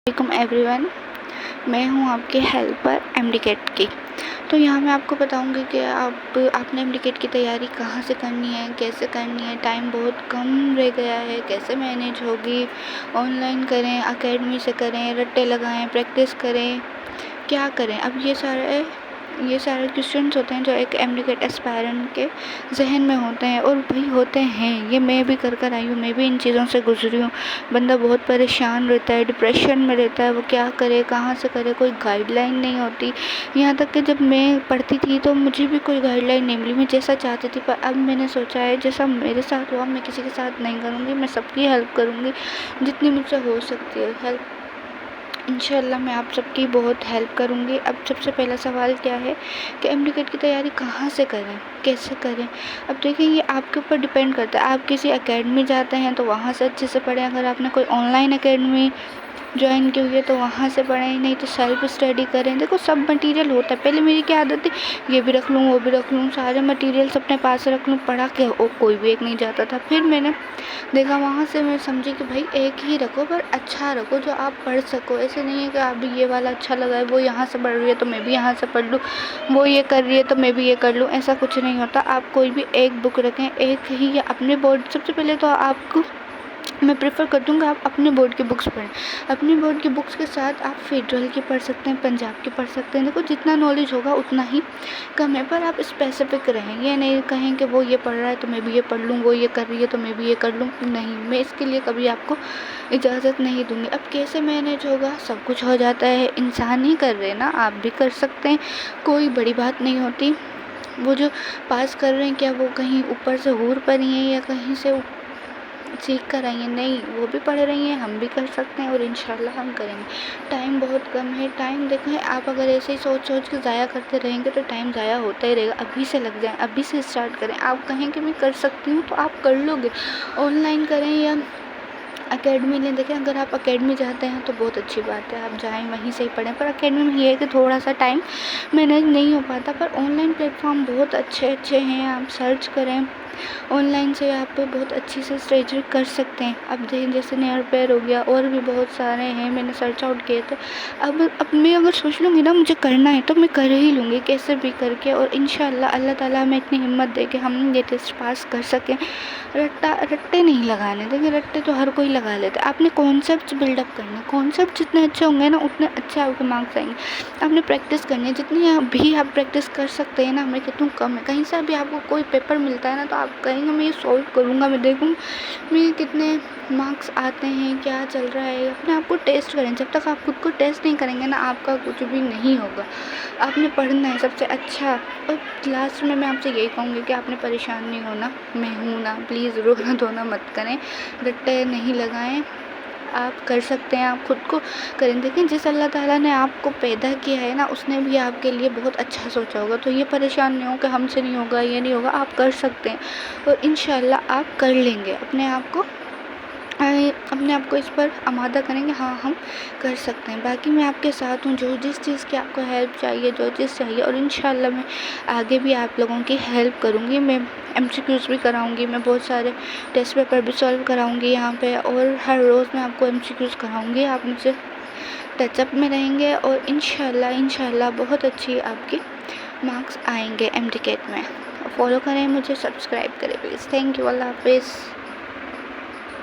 وعلیکم every one, میں ہوں آپ کے ہیلپر MD-CAT کی۔ تو یہاں میں آپ کو بتاؤں گی کہ آپ نے MD-CAT کی تیاری کہاں سے کرنی ہے، کیسے کرنی ہے، ٹائم بہت کم رہ گیا ہے، کیسے مینیج ہوگی، آن لائن کریں، اکیڈمی سے کریں، رٹے لگائیں، پریکٹس کریں، کیا کریں۔ اب یہ سارے کویشچنس ہوتے ہیں جو ایک MD-CAT اسپائرنٹ کے ذہن میں ہوتے ہیں، اور وہی ہوتے ہیں، یہ میں بھی کر آئی ہوں، میں بھی ان چیزوں سے گزری ہوں۔ بندہ بہت پریشان رہتا ہے، ڈپریشن میں رہتا ہے، وہ کیا کرے، کہاں سے کرے، کوئی گائیڈ لائن نہیں ہوتی۔ یہاں تک کہ جب میں پڑھتی تھی تو مجھے بھی کوئی گائیڈ لائن نہیں ملی، میں جیسا چاہتی تھی، پر اب میں نے سوچا ہے جیسا میرے ساتھ ہوا میں کسی کے ساتھ نہیں کروں گی، میں سب کی ہیلپ کروں گی جتنی مجھ سے ہو سکتی ہے ہیلپ۔ انشاءاللہ میں آپ سب کی بہت ہیلپ کروں گی۔ اب سب سے پہلا سوال کیا ہے کہ MD-CAT کی تیاری کہاں سے کریں، کیسے کریں۔ اب دیکھیں، یہ آپ کے اوپر ڈپینڈ کرتا ہے۔ آپ کسی اکیڈمی جاتے ہیں تو وہاں سے اچھے سے پڑھیں، اگر آپ نے کوئی آن لائن اکیڈمی جوائن کی ہوئی ہے تو وہاں سے پڑھیں، نہیں تو سیلف اسٹڈی کریں۔ دیکھو، سب مٹیریل ہوتا ہے۔ پہلے میری کیا عادت تھی، یہ بھی رکھ لوں وہ بھی رکھ لوں، سارے مٹیریلس اپنے پاس رکھ لوں، پڑھا کے کوئی بھی ایک نہیں جاتا تھا۔ پھر میں نے دیکھا، وہاں سے میں سمجھی کہ بھائی ایک ہی رکھو، پر اچھا رکھو جو آپ پڑھ سکو۔ ایسے نہیں ہے کہ آپ بھی یہ والا اچھا لگا ہے، وہ یہاں سے پڑھ رہی ہے تو میں بھی یہاں سے پڑھ لوں، وہ یہ کر رہی ہے تو میں بھی یہ کر لوں، ایسا کچھ نہیں ہوتا۔ آپ کوئی بھی ایک بک رکھیں، ایک ہی، یا اپنے بورڈ، سب سے پہلے تو آپ کو میں پریفر کرتی ہوں کہ آپ اپنے بورڈ کی بکس پڑھیں۔ اپنے بورڈ کی بکس کے ساتھ آپ فیڈرل کی پڑھ سکتے ہیں، پنجاب کی پڑھ سکتے ہیں۔ دیکھو، جتنا نالج ہوگا اتنا ہی کم ہے، پر آپ اسپیسیفک رہیں، یہ نہیں کہیں کہ وہ یہ پڑھ رہا ہے تو میں بھی یہ پڑھ لوں، وہ یہ کر رہی ہے تو میں بھی یہ کر لوں۔ نہیں، میں اس کے لیے کبھی آپ کو اجازت نہیں دوں گی۔ اب کیسے مینیج ہوگا، سب کچھ ہو جاتا ہے، انسان ہی کر رہے نا، آپ بھی کر سکتے ہیں، کوئی بڑی بات نہیں ہوتی۔ وہ جو پاس کر رہے ہیں، کیا وہ کہیں اوپر سے حور پری ہیں یا کہیں سے سیکھ کر آئی ہیں؟ نہیں، وہ بھی پڑھ رہی ہیں، ہم بھی کر سکتے ہیں، اور انشاءاللہ ہم کریں گے۔ ٹائم بہت کم ہے۔ ٹائم دیکھیں، آپ اگر ایسے ہی سوچ کے ضائع کرتے رہیں گے تو ٹائم ضائع ہوتا ہی رہے گا۔ ابھی سے لگ جائیں، ابھی سے اسٹارٹ کریں۔ آپ کہیں کہ میں کر سکتی ہوں تو آپ کر لو گے، آن لائن کریں یا اکیڈمی لیں۔ دیکھیں، اگر آپ اکیڈمی جاتے ہیں تو بہت اچھی بات ہے، آپ جائیں وہیں سے ہی پڑھیں، پر اکیڈمی میں یہ ہے کہ تھوڑا سا ٹائم مینیج نہیں ہو پاتا۔ پر آن لائن پلیٹفارم بہت اچھے ہیں، آپ سرچ کریں، آن لائن سے آپ بہت اچھی سے اسٹریٹجی کر سکتے ہیں۔ اب جیسے نیئر پیر ہو گیا، اور بھی بہت سارے ہیں، میں نے سرچ آؤٹ کیے تھے۔ اب میں اگر سوچ لوں گی نا مجھے کرنا ہے تو میں کر ہی لوں گی، کیسے بھی کر کے، اور انشاءاللہ اللہ تعالیٰ ہمیں اتنی ہمت دے کہ ہم یہ ٹیسٹ پاس کر سکیں۔ رٹے نہیں لگانے، دیکھیں رٹے تو ہر کوئی لگا لیتا ہے۔ آپ نے کانسیپٹس بلڈ اپ کرنے، کانسیپٹ جتنے اچھے ہوں گے نا اتنے اچھے آپ کے مارکس آئیں گے۔ آپ نے پریکٹس کرنی ہے، جتنی بھی آپ پریکٹس کر سکتے ہیں نا، میں کتنا کم ہے۔ کہیں سے بھی آپ کو کوئی پیپر ملتا ہے نا تو آپ کہیں گے میں یہ سولو کروں گا، میں دیکھوں میں کتنے مارکس آتے ہیں، کیا چل رہا ہے۔ اپنے آپ کو ٹیسٹ کریں، جب تک آپ خود کو ٹیسٹ نہیں کریں گے نا آپ کا کچھ بھی نہیں ہوگا۔ آپ نے پڑھنا ہے سب سے اچھا۔ اور لاسٹ میں آپ سے یہی کہوں گی کہ آپ نے پریشان نہیں ہونا، میں ہوں نا، پلیز رونا دھونا مت کریں، رٹے نہیں لگائیں، آپ کر سکتے ہیں، آپ خود کو کریں۔ دیکھیں، جس اللہ تعالیٰ نے آپ کو پیدا کیا ہے نا، اس نے بھی آپ کے لیے بہت اچھا سوچا ہوگا، تو یہ پریشان نہیں ہو کہ ہم سے نہیں ہوگا، یہ نہیں ہوگا، آپ کر سکتے ہیں، اور انشاءاللہ آپ کر لیں گے۔ اپنے آپ کو اس پر آمادہ کریں گے، ہاں ہم کر سکتے ہیں۔ باقی میں آپ کے ساتھ ہوں، جس چیز کی آپ کو ہیلپ چاہیے، جو چیز چاہیے، اور انشاءاللہ میں آگے بھی آپ لوگوں کی ہیلپ کروں گی۔ میں MCQs بھی کراؤں گی، میں بہت سارے ٹیسٹ پیپر بھی سالو کراؤں گی یہاں پہ، اور ہر روز میں آپ کو MCQs کراؤں گی۔ آپ مجھ سے ٹچ اپ میں رہیں گے، اور انشاءاللہ بہت اچھی آپ کی مارکس آئیں گے MD-CAT میں۔ فالو کریں مجھے، سبسکرائب کریں پلیز۔ تھینک یو، اللہ حافظ۔